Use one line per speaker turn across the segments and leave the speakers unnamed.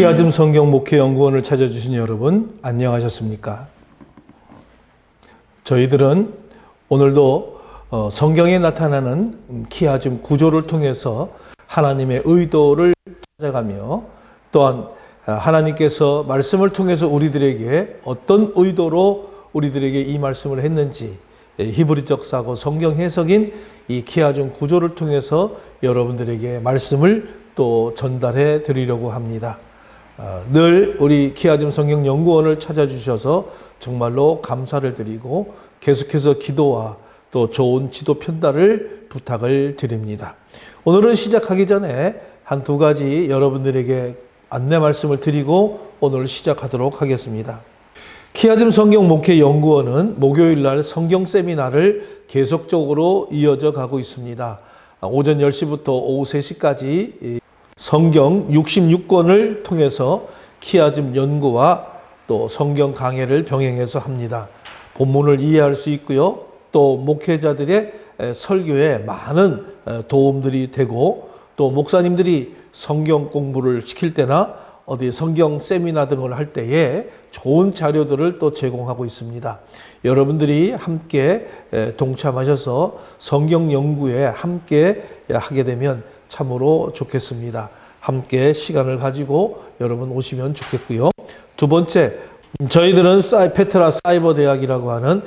키아즘 성경 목회 연구원을 찾아주신 여러분 안녕하셨습니까? 저희들은 오늘도 성경에 나타나는 키아즘 구조를 통해서 하나님의 의도를 찾아가며 또한 하나님께서 말씀을 통해서 우리들에게 어떤 의도로 우리들에게 이 말씀을 했는지 히브리적 사고 성경 해석인 이 키아즘 구조를 통해서 여러분들에게 말씀을 또 전달해 드리려고 합니다. 늘 우리 키아즘 성경 연구원을 찾아주셔서 정말로 감사를 드리고 계속해서 기도와 또 좋은 지도 편달을 부탁을 드립니다. 오늘은 시작하기 전에 한 두 가지 여러분들에게 안내 말씀을 드리고 오늘 시작하도록 하겠습니다. 키아즘 성경 목회 연구원은 목요일 날 성경 세미나를 계속적으로 이어져 가고 있습니다. 오전 10시부터 오후 3시까지 성경 66권을 통해서 키아즘 연구와 또 성경 강해를 병행해서 합니다. 본문을 이해할 수 있고요. 또 목회자들의 설교에 많은 도움들이 되고 또 목사님들이 성경 공부를 시킬 때나 어디 성경 세미나 등을 할 때에 좋은 자료들을 또 제공하고 있습니다. 여러분들이 함께 동참하셔서 성경 연구에 함께 하게 되면 참으로 좋겠습니다. 함께 시간을 가지고 여러분 오시면 좋겠고요. 두 번째, 저희들은 페트라 사이버 대학이라고 하는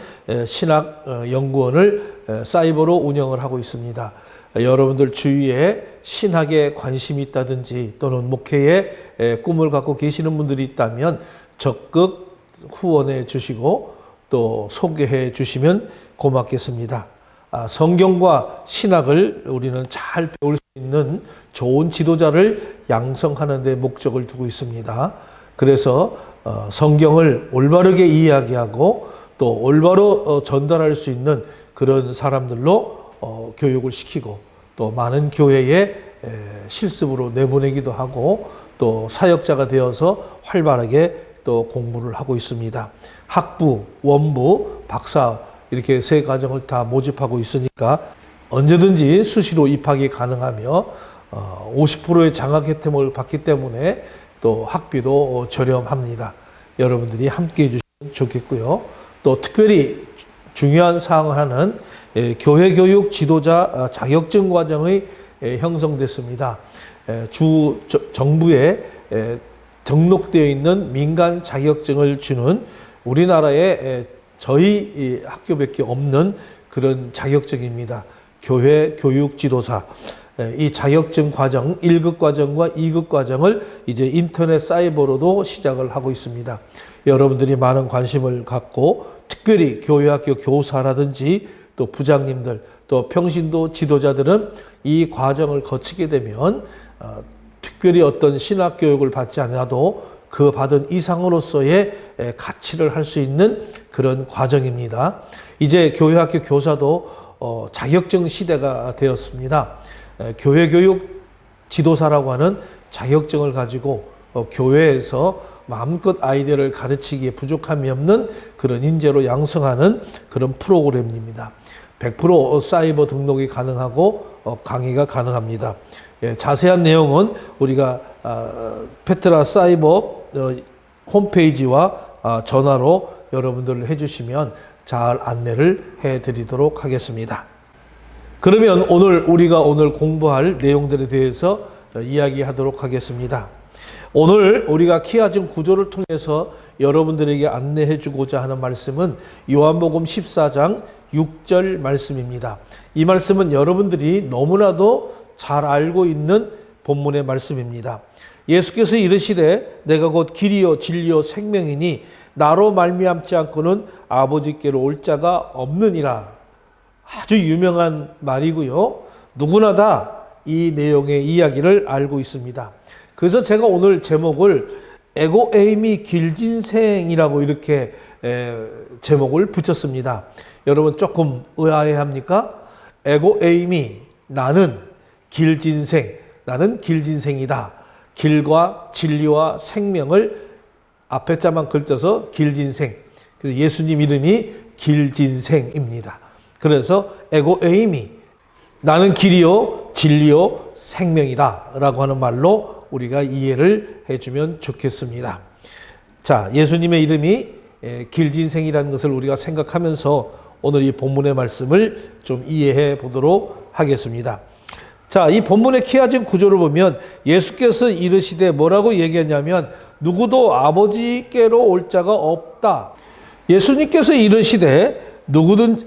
신학 연구원을 사이버로 운영을 하고 있습니다. 여러분들 주위에 신학에 관심이 있다든지 또는 목회에 꿈을 갖고 계시는 분들이 있다면 적극 후원해 주시고 또 소개해 주시면 고맙겠습니다. 성경과 신학을 우리는 잘 배울 수 있는 좋은 지도자를 양성하는 데 목적을 두고 있습니다. 그래서 성경을 올바르게 이야기하고 또 올바로 전달할 수 있는 그런 사람들로 교육을 시키고 또 많은 교회에 실습으로 내보내기도 하고 또 사역자가 되어서 활발하게 또 공부를 하고 있습니다. 학부, 원부, 박사 이렇게 세 과정을 다 모집하고 있으니까 언제든지 수시로 입학이 가능하며 50%의 장학 혜택을 받기 때문에 또 학비도 저렴합니다. 여러분들이 함께해 주시면 좋겠고요. 또 특별히 중요한 사항을 하는 교회 교육 지도자 자격증 과정이 형성됐습니다. 정부에 등록되어 있는 민간 자격증을 주는 우리나라에 저희 학교밖에 없는 그런 자격증입니다. 교회 교육 지도사. 이 자격증 과정 1급 과정과 2급 과정을 이제 인터넷 사이버로도 시작을 하고 있습니다. 여러분들이 많은 관심을 갖고 특별히 교회학교 교사라든지 또 부장님들 또 평신도 지도자들은 이 과정을 거치게 되면 특별히 어떤 신학 교육을 받지 않아도 그 받은 이상으로서의 가치를 할 수 있는 그런 과정입니다. 이제 교회학교 교사도 자격증 시대가 되었습니다. 교회 교육 지도사라고 하는 자격증을 가지고 교회에서 마음껏 아이들을 가르치기에 부족함이 없는 그런 인재로 양성하는 그런 프로그램입니다. 100% 사이버 등록이 가능하고 강의가 가능합니다. 자세한 내용은 우리가 페트라 사이버 홈페이지와 전화로 여러분들 해주시면 잘 안내를 해드리도록 하겠습니다. 그러면 우리가 오늘 공부할 내용들에 대해서 이야기하도록 하겠습니다. 오늘 우리가 키아즘 구조를 통해서 여러분들에게 안내해 주고자 하는 말씀은 요한복음 14장 6절 말씀입니다. 이 말씀은 여러분들이 너무나도 잘 알고 있는 본문의 말씀입니다. 예수께서 이르시되 내가 곧 길이요 진리요 생명이니 나로 말미암지 않고는 아버지께로 올 자가 없느니라. 아주 유명한 말이고요. 누구나 다 이 내용의 이야기를 알고 있습니다. 그래서 제가 오늘 제목을 에고에이미 길진생이라고 이렇게 제목을 붙였습니다. 여러분 조금 의아해합니까? 에고에이미 나는 길진생이다. 길과 진리와 생명을 앞에 자만 걸쳐서 길진생. 그래서 예수님 이름이 길진생입니다. 그래서 에고에이미 나는 길이요 진리요 생명이다 라고 하는 말로 우리가 이해를 해주면 좋겠습니다. 자, 예수님의 이름이 길진생이라는 것을 우리가 생각하면서 오늘 이 본문의 말씀을 좀 이해해 보도록 하겠습니다. 자, 이 본문의 키워진 구조를 보면 예수께서 이르시되 뭐라고 얘기했냐면 누구도 아버지께로 올 자가 없다. 예수님께서 이르시되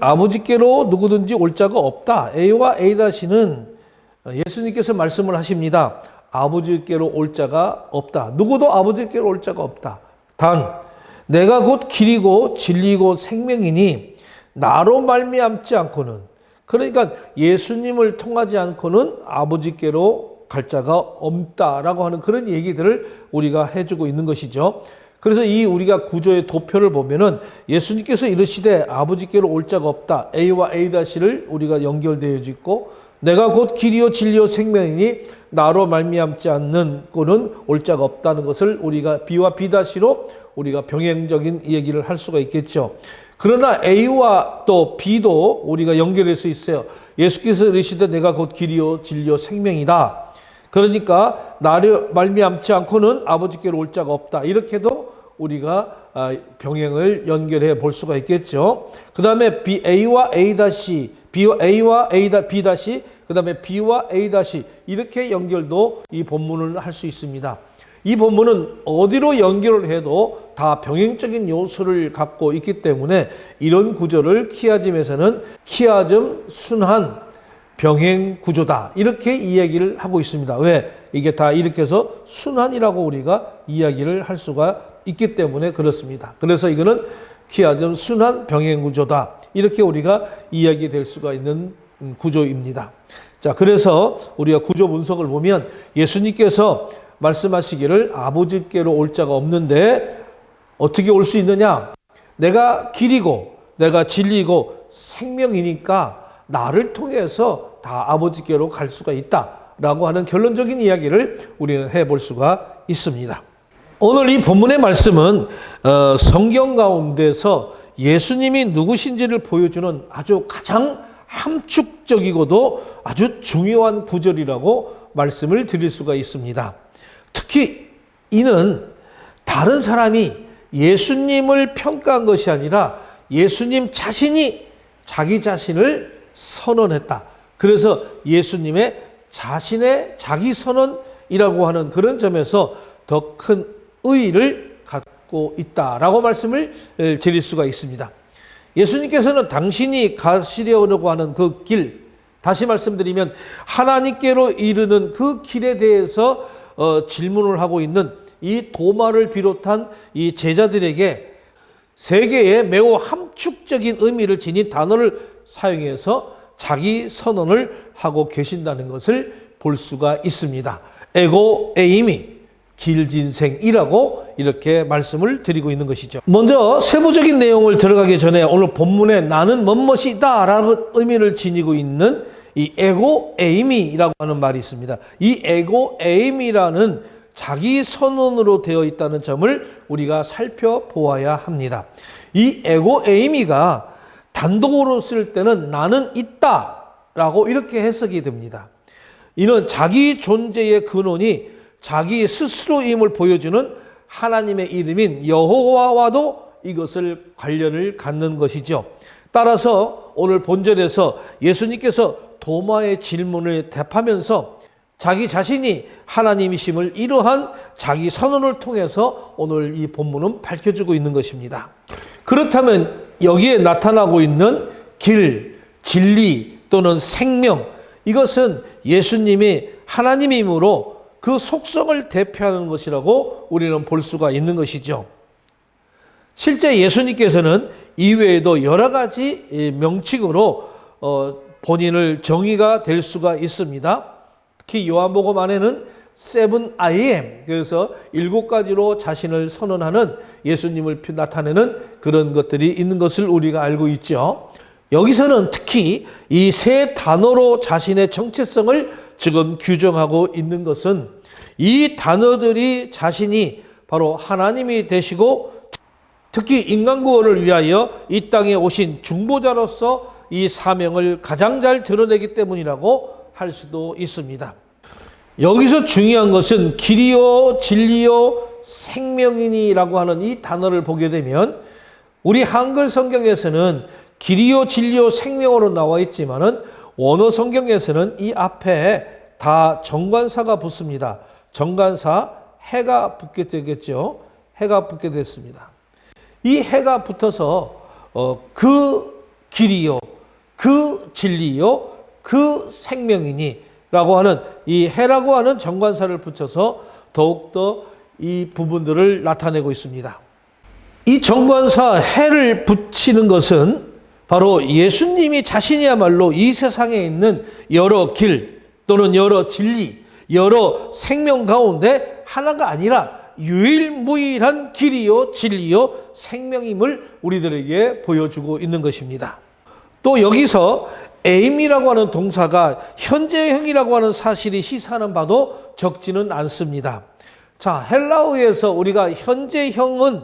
아버지께로 누구든지 올 자가 없다. A와 A-는 예수님께서 말씀을 하십니다. 아버지께로 올 자가 없다. 누구도 아버지께로 올 자가 없다. 단 내가 곧 길이고 진리고 생명이니 나로 말미암지 않고는, 그러니까 예수님을 통하지 않고는 아버지께로 갈 자가 없다라고 하는 그런 얘기들을 우리가 해주고 있는 것이죠. 그래서 이 우리가 구조의 도표를 보면은 예수님께서 이르시되 아버지께로 올 자가 없다. A와 A-를 우리가 연결되어 있고, 내가 곧 길이요 진리요 생명이니 나로 말미암지 않는 꼴은 올 자가 없다는 것을 우리가 B와 B-로 우리가 병행적인 얘기를 할 수가 있겠죠. 그러나 A와 또 B도 우리가 연결할 수 있어요. 예수께서 이르시되 내가 곧 길이요 진리요 생명이다. 그러니까 나를 말미암지 않고는 아버지께로 올 자가 없다. 이렇게도 우리가 병행을 연결해 볼 수가 있겠죠. 그 다음에 A와 A-, A와 A-, B-, 그 다음에 B와 A-, 이렇게 연결도 이 본문을 할 수 있습니다. 이 본문은 어디로 연결을 해도 다 병행적인 요소를 갖고 있기 때문에 이런 구조를 키아즘에서는 키아즘 순환 병행 구조다, 이렇게 이야기를 하고 있습니다. 왜? 이게 다 이렇게 해서 순환이라고 우리가 이야기를 할 수가 있기 때문에 그렇습니다. 그래서 이거는 키아즘 순환 병행 구조다, 이렇게 우리가 이야기될 수가 있는 구조입니다. 자, 그래서 우리가 구조 분석을 보면 예수님께서 말씀하시기를 아버지께로 올 자가 없는데 어떻게 올 수 있느냐? 내가 길이고 내가 진리고 생명이니까 나를 통해서 다 아버지께로 갈 수가 있다라고 하는 결론적인 이야기를 우리는 해볼 수가 있습니다. 오늘 이 본문의 말씀은 성경 가운데서 예수님이 누구신지를 보여주는 아주 가장 함축적이고도 아주 중요한 구절이라고 말씀을 드릴 수가 있습니다. 특히 이는 다른 사람이 예수님을 평가한 것이 아니라 예수님 자신이 자기 자신을 선언했다. 그래서 예수님의 자신의 자기 선언이라고 하는 그런 점에서 더 큰 의의를 갖고 있다라고 말씀을 드릴 수가 있습니다. 예수님께서는 당신이 가시려고 하는 그 길, 다시 말씀드리면 하나님께로 이르는 그 길에 대해서 질문을 하고 있는 이 도마를 비롯한 이 제자들에게 세 개의 매우 함축적인 의미를 지닌 단어를 사용해서 자기 선언을 하고 계신다는 것을 볼 수가 있습니다. 에고 에이미, 길진생이라고 이렇게 말씀을 드리고 있는 것이죠. 먼저 세부적인 내용을 들어가기 전에 오늘 본문에 나는 뭐뭇이다 라는 의미를 지니고 있는 이 에고 에이미라고 하는 말이 있습니다. 이 에고 에이미라는 자기 선언으로 되어 있다는 점을 우리가 살펴보아야 합니다. 이 에고 에이미가 단독으로 쓸 때는 나는 있다라고 이렇게 해석이 됩니다. 이는 자기 존재의 근원이 자기 스스로임을 보여주는 하나님의 이름인 여호와와도 이것을 관련을 갖는 것이죠. 따라서 오늘 본절에서 예수님께서 도마의 질문을 답하면서 자기 자신이 하나님이심을 이러한 자기 선언을 통해서 오늘 이 본문은 밝혀주고 있는 것입니다. 그렇다면 여기에 나타나고 있는 길, 진리 또는 생명, 이것은 예수님이 하나님이므로 그 속성을 대표하는 것이라고 우리는 볼 수가 있는 것이죠. 실제 예수님께서는 이외에도 여러 가지 명칭으로 본인을 정의가 될 수가 있습니다. 특히 요한복음 안에는 7 I am, 그래서 7가지로 자신을 선언하는 예수님을 나타내는 그런 것들이 있는 것을 우리가 알고 있죠. 여기서는 특히 이 세 단어로 자신의 정체성을 지금 규정하고 있는 것은 이 단어들이 자신이 바로 하나님이 되시고 특히 인간 구원을 위하여 이 땅에 오신 중보자로서 이 사명을 가장 잘 드러내기 때문이라고 할 수도 있습니다. 여기서 중요한 것은 길이요 진리요 생명이니라고 하는 이 단어를 보게 되면 우리 한글 성경에서는 길이요 진리요 생명으로 나와 있지만은 원어 성경에서는 이 앞에 다 정관사가 붙습니다. 정관사 해가 붙게 되겠죠. 해가 붙게 됐습니다. 이 해가 붙어서 그 길이요, 그 진리요, 그 생명이니라고 하는 이 해라고 하는 정관사를 붙여서 더욱더 이 부분들을 나타내고 있습니다. 이 정관사 해를 붙이는 것은 바로 예수님이 자신이야말로 이 세상에 있는 여러 길 또는 여러 진리, 여러 생명 가운데 하나가 아니라 유일무이한 길이요 진리요 생명임을 우리들에게 보여주고 있는 것입니다. 또 여기서 에임이라고 하는 동사가 현재형이라고 하는 사실이 시사하는 바도 적지는 않습니다. 자, 헬라어에서 우리가 현재형은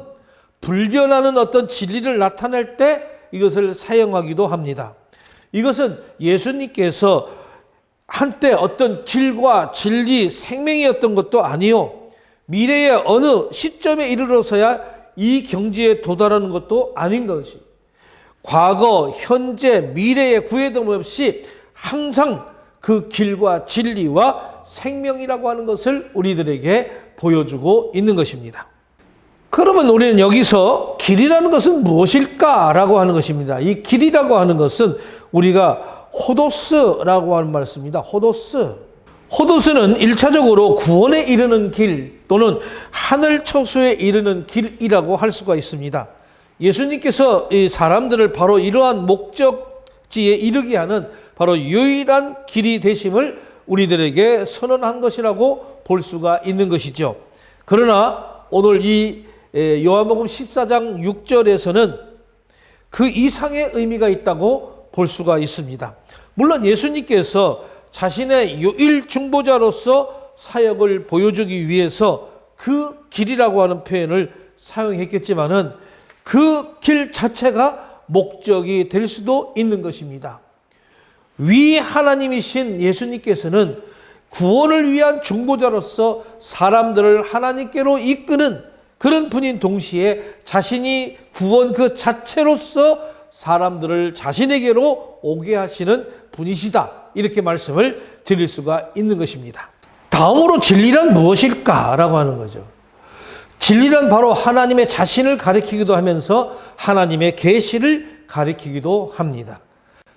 불변하는 어떤 진리를 나타낼 때 이것을 사용하기도 합니다. 이것은 예수님께서 한때 어떤 길과 진리, 생명이었던 것도 아니요. 미래의 어느 시점에 이르러서야 이 경지에 도달하는 것도 아닌 것이. 과거, 현재, 미래에 구애됨 없이 항상 그 길과 진리와 생명이라고 하는 것을 우리들에게 보여주고 있는 것입니다. 그러면 우리는 여기서 길이라는 것은 무엇일까라고 하는 것입니다. 이 길이라고 하는 것은 우리가 호도스라고 하는 말씀입니다. 호도스. 호도스는 1차적으로 구원에 이르는 길 또는 하늘 처소에 이르는 길이라고 할 수가 있습니다. 예수님께서 이 사람들을 바로 이러한 목적지에 이르게 하는 바로 유일한 길이 되심을 우리들에게 선언한 것이라고 볼 수가 있는 것이죠. 그러나 오늘 이 요한복음 14장 6절에서는 그 이상의 의미가 있다고 볼 수가 있습니다. 물론 예수님께서 자신의 유일 중보자로서 사역을 보여주기 위해서 그 길이라고 하는 표현을 사용했겠지만은 그 길 자체가 목적이 될 수도 있는 것입니다. 위 하나님이신 예수님께서는 구원을 위한 중보자로서 사람들을 하나님께로 이끄는 그런 분인 동시에 자신이 구원 그 자체로서 사람들을 자신에게로 오게 하시는 분이시다. 이렇게 말씀을 드릴 수가 있는 것입니다. 다음으로 진리란 무엇일까라고 하는 거죠. 진리란 바로 하나님의 자신을 가리키기도 하면서 하나님의 계시를 가리키기도 합니다.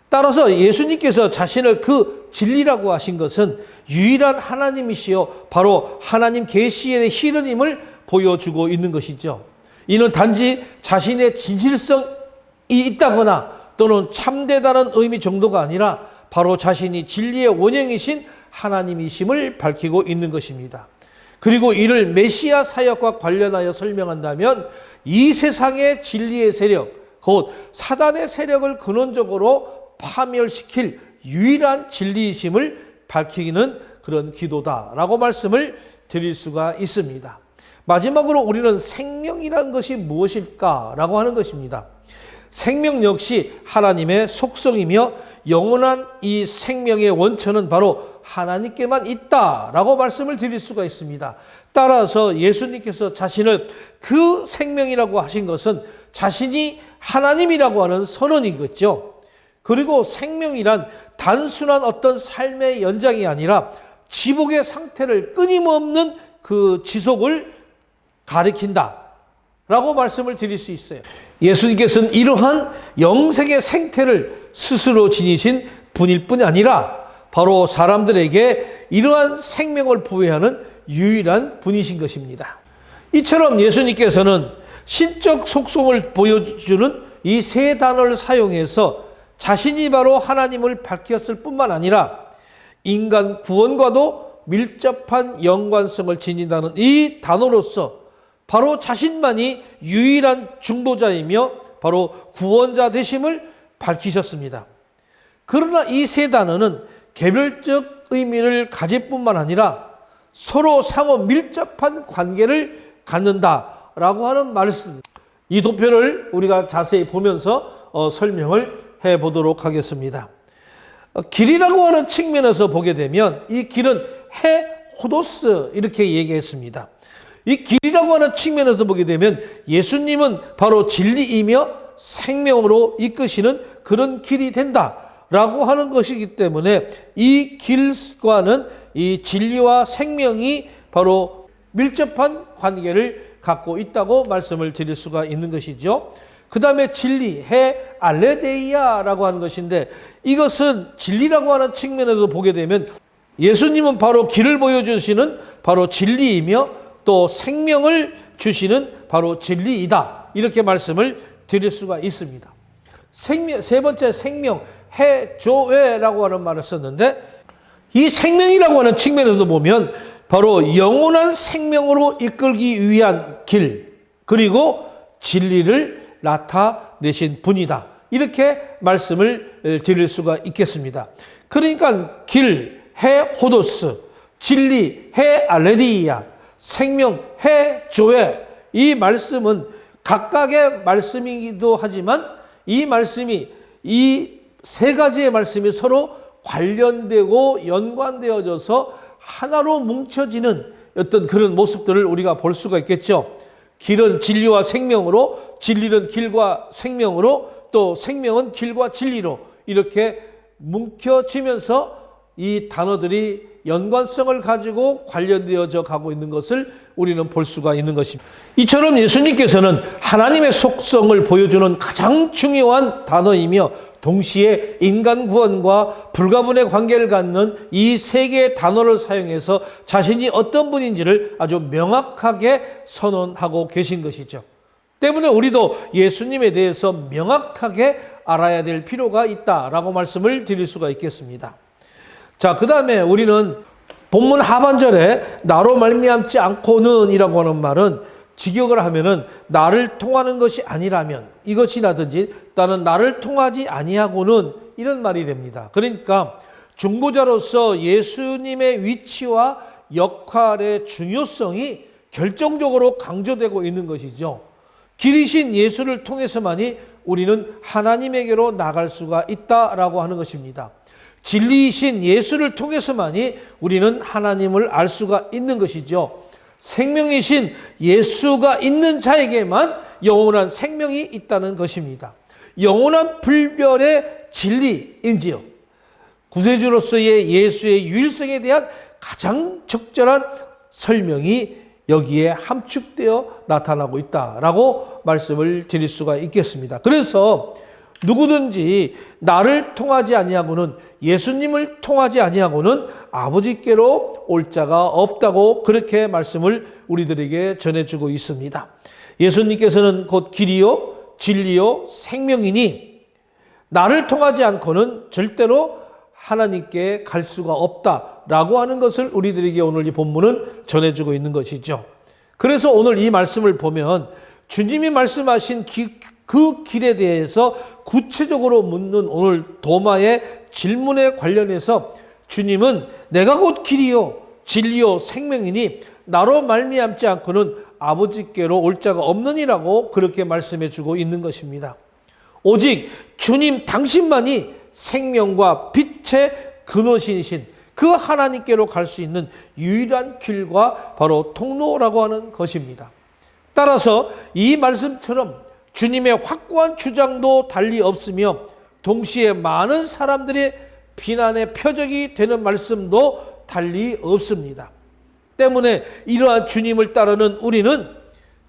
따라서 예수님께서 자신을 그 진리라고 하신 것은 유일한 하나님이시여 바로 하나님 계시의 실현임을 보여주고 있는 것이죠. 이는 단지 자신의 진실성이 있다거나 또는 참되다는 의미 정도가 아니라 바로 자신이 진리의 원형이신 하나님이심을 밝히고 있는 것입니다. 그리고 이를 메시아 사역과 관련하여 설명한다면 이 세상의 진리의 세력, 곧 사단의 세력을 근원적으로 파멸시킬 유일한 진리이심을 밝히는 그런 기도다라고 말씀을 드릴 수가 있습니다. 마지막으로 우리는 생명이라는 것이 무엇일까라고 하는 것입니다. 생명 역시 하나님의 속성이며 영원한 이 생명의 원천은 바로 하나님께만 있다라고 말씀을 드릴 수가 있습니다. 따라서 예수님께서 자신을 그 생명이라고 하신 것은 자신이 하나님이라고 하는 선언이겠죠. 그리고 생명이란 단순한 어떤 삶의 연장이 아니라 지복의 상태를 끊임없는 그 지속을 가리킨다 라고 말씀을 드릴 수 있어요. 예수님께서는 이러한 영생의 생태를 스스로 지니신 분일 뿐이 아니라 바로 사람들에게 이러한 생명을 부여하는 유일한 분이신 것입니다. 이처럼 예수님께서는 신적 속성을 보여주는 이 세 단어를 사용해서 자신이 바로 하나님을 밝혔을 뿐만 아니라 인간 구원과도 밀접한 연관성을 지닌다는 이 단어로서 바로 자신만이 유일한 중보자이며 바로 구원자 되심을 밝히셨습니다. 그러나 이 세 단어는 개별적 의미를 가질 뿐만 아니라 서로 상호 밀접한 관계를 갖는다라고 하는 말씀. 이 도표를 우리가 자세히 보면서 설명을 해보도록 하겠습니다. 길이라고 하는 측면에서 보게 되면 이 길은 해 호도스 이렇게 얘기했습니다. 이 길이라고 하는 측면에서 보게 되면 예수님은 바로 진리이며 생명으로 이끄시는 그런 길이 된다라고 하는 것이기 때문에 이 길과는 이 진리와 생명이 바로 밀접한 관계를 갖고 있다고 말씀을 드릴 수가 있는 것이죠. 그 다음에 진리, 알레데이아라고 하는 것인데, 이것은 진리라고 하는 측면에서 보게 되면 예수님은 바로 길을 보여주시는 바로 진리이며 또 생명을 주시는 바로 진리이다, 이렇게 말씀을 드릴 수가 있습니다. 세 번째 생명, 조에라고 하는 말을 썼는데, 이 생명이라고 하는 측면에서 보면 바로 영원한 생명으로 이끌기 위한 길, 그리고 진리를 나타내신 분이다, 이렇게 말씀을 드릴 수가 있겠습니다. 그러니까 길, 호도스, 진리, 알레디아, 생명, 조에, 이 말씀은 각각의 말씀이기도 하지만 이 말씀이, 이 세 가지의 말씀이 서로 관련되고 연관되어져서 하나로 뭉쳐지는 어떤 그런 모습들을 우리가 볼 수가 있겠죠. 길은 진리와 생명으로, 진리는 길과 생명으로, 또 생명은 길과 진리로 이렇게 뭉쳐지면서 이 단어들이 연관성을 가지고 관련되어져 가고 있는 것을 우리는 볼 수가 있는 것입니다. 이처럼 예수님께서는 하나님의 속성을 보여주는 가장 중요한 단어이며 동시에 인간 구원과 불가분의 관계를 갖는 이 세 개의 단어를 사용해서 자신이 어떤 분인지를 아주 명확하게 선언하고 계신 것이죠. 때문에 우리도 예수님에 대해서 명확하게 알아야 될 필요가 있다라고 말씀을 드릴 수가 있겠습니다. 자, 그 다음에 우리는 본문 하반절에 나로 말미암지 않고는 이라고 하는 말은 직역을 하면은 나를 통하는 것이 아니라면 이것이라든지 나는 나를 통하지 아니하고는 이런 말이 됩니다. 그러니까 중보자로서 예수님의 위치와 역할의 중요성이 결정적으로 강조되고 있는 것이죠. 길이신 예수를 통해서만이 우리는 하나님에게로 나갈 수가 있다라고 하는 것입니다. 진리이신 예수를 통해서만이 우리는 하나님을 알 수가 있는 것이죠. 생명이신 예수가 있는 자에게만 영원한 생명이 있다는 것입니다. 영원한 불멸의 진리인지요, 구세주로서의 예수의 유일성에 대한 가장 적절한 설명이 여기에 함축되어 나타나고 있다라고 말씀을 드릴 수가 있겠습니다. 그래서 누구든지 나를 통하지 아니하고는, 예수님을 통하지 아니하고는 아버지께로 올 자가 없다고 그렇게 말씀을 우리들에게 전해주고 있습니다. 예수님께서는 곧 길이요 진리요 생명이니 나를 통하지 않고는 절대로 하나님께 갈 수가 없다라고 하는 것을 우리들에게 오늘 이 본문은 전해주고 있는 것이죠. 그래서 오늘 이 말씀을 보면 주님이 말씀하신 그 길에 대해서 구체적으로 묻는 오늘 도마의 질문에 관련해서 주님은 내가 곧 길이요 진리요 생명이니 나로 말미암지 않고는 아버지께로 올 자가 없느니라고 그렇게 말씀해 주고 있는 것입니다. 오직 주님 당신만이 생명과 빛의 근원이신 그 하나님께로 갈 수 있는 유일한 길과 바로 통로라고 하는 것입니다. 따라서 이 말씀처럼 주님의 확고한 주장도 달리 없으며 동시에 많은 사람들의 비난의 표적이 되는 말씀도 달리 없습니다. 때문에 이러한 주님을 따르는 우리는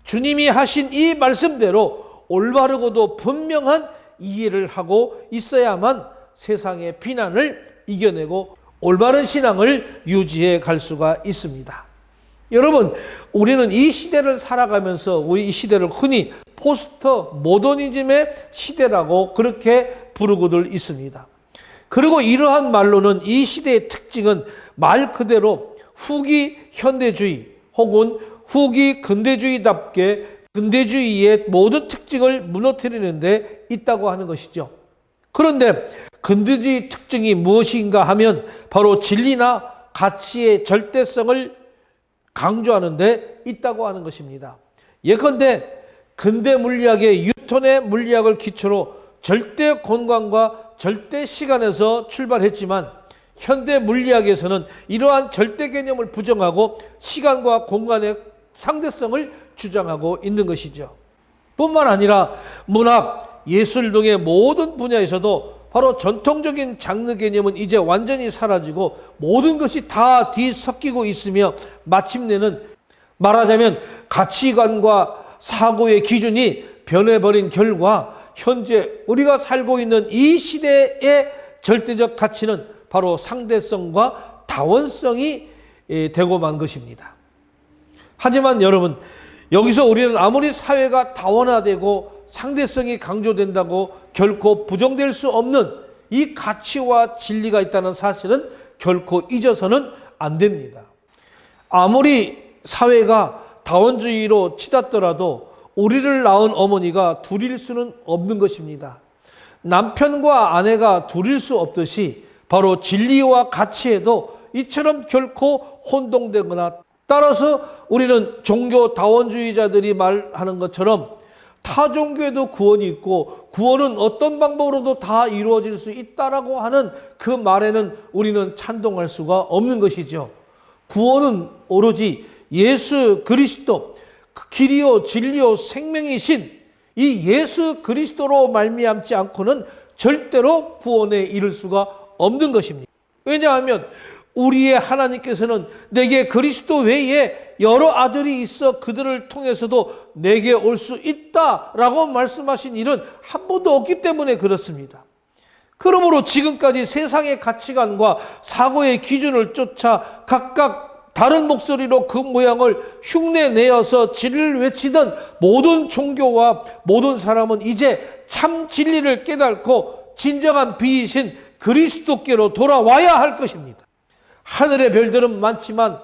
주님이 하신 이 말씀대로 올바르고도 분명한 이해를 하고 있어야만 세상의 비난을 이겨내고 올바른 신앙을 유지해 갈 수가 있습니다. 여러분, 우리는 이 시대를 살아가면서 우리 이 시대를 흔히 포스트 모더니즘의 시대라고 그렇게 부르고들 있습니다. 그리고 이러한 말로는 이 시대의 특징은 말 그대로 후기 현대주의 혹은 후기 근대주의답게 근대주의의 모든 특징을 무너뜨리는 데 있다고 하는 것이죠. 그런데 근대주의 특징이 무엇인가 하면 바로 진리나 가치의 절대성을 강조하는 데 있다고 하는 것입니다. 예컨대 근대 물리학의 뉴턴의 물리학을 기초로 절대 공간과 절대 시간에서 출발했지만 현대 물리학에서는 이러한 절대 개념을 부정하고 시간과 공간의 상대성을 주장하고 있는 것이죠. 뿐만 아니라 문학, 예술 등의 모든 분야에서도 바로 전통적인 장르 개념은 이제 완전히 사라지고 모든 것이 다 뒤섞이고 있으며 마침내는 말하자면 가치관과 사고의 기준이 변해버린 결과 현재 우리가 살고 있는 이 시대의 절대적 가치는 바로 상대성과 다원성이 되고 만 것입니다. 하지만 여러분, 여기서 우리는 아무리 사회가 다원화되고 상대성이 강조된다고 결코 부정될 수 없는 이 가치와 진리가 있다는 사실은 결코 잊어서는 안 됩니다. 아무리 사회가 다원주의로 치닫더라도 우리를 낳은 어머니가 둘일 수는 없는 것입니다. 남편과 아내가 둘일 수 없듯이 바로 진리와 가치에도 이처럼 결코 혼동되거나, 따라서 우리는 종교 다원주의자들이 말하는 것처럼 타 종교에도 구원이 있고 구원은 어떤 방법으로도 다 이루어질 수 있다라고 하는 그 말에는 우리는 찬동할 수가 없는 것이죠. 구원은 오로지 예수 그리스도, 길이요 진리요 생명이신 이 예수 그리스도로 말미암지 않고는 절대로 구원에 이를 수가 없는 것입니다. 왜냐하면 우리의 하나님께서는 내게 그리스도 외에 여러 아들이 있어 그들을 통해서도 내게 올 수 있다라고 말씀하신 일은 한 번도 없기 때문에 그렇습니다. 그러므로 지금까지 세상의 가치관과 사고의 기준을 쫓아 각각 다른 목소리로 그 모양을 흉내내어서 진리를 외치던 모든 종교와 모든 사람은 이제 참 진리를 깨닫고 진정한 비이신 그리스도께로 돌아와야 할 것입니다. 하늘의 별들은 많지만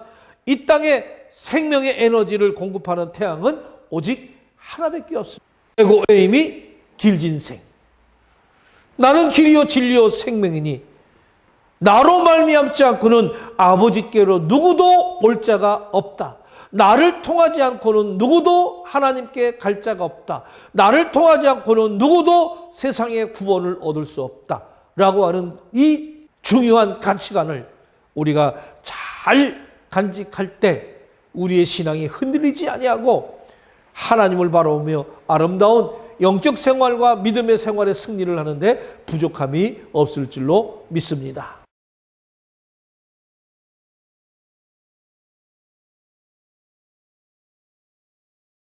이 땅에 생명의 에너지를 공급하는 태양은 오직 하나밖에 없습니다. 에고에임이 길진 생. 나는 길이요 진리요 생명이니 나로 말미암지 않고는 아버지께로 누구도 올 자가 없다. 나를 통하지 않고는 누구도 하나님께 갈 자가 없다. 나를 통하지 않고는 누구도 세상의 구원을 얻을 수 없다. 라고 하는 이 중요한 가치관을 우리가 잘 간직할 때 우리의 신앙이 흔들리지 아니하고 하나님을 바라보며 아름다운 영적 생활과 믿음의 생활의 승리를 하는데 부족함이 없을 줄로 믿습니다.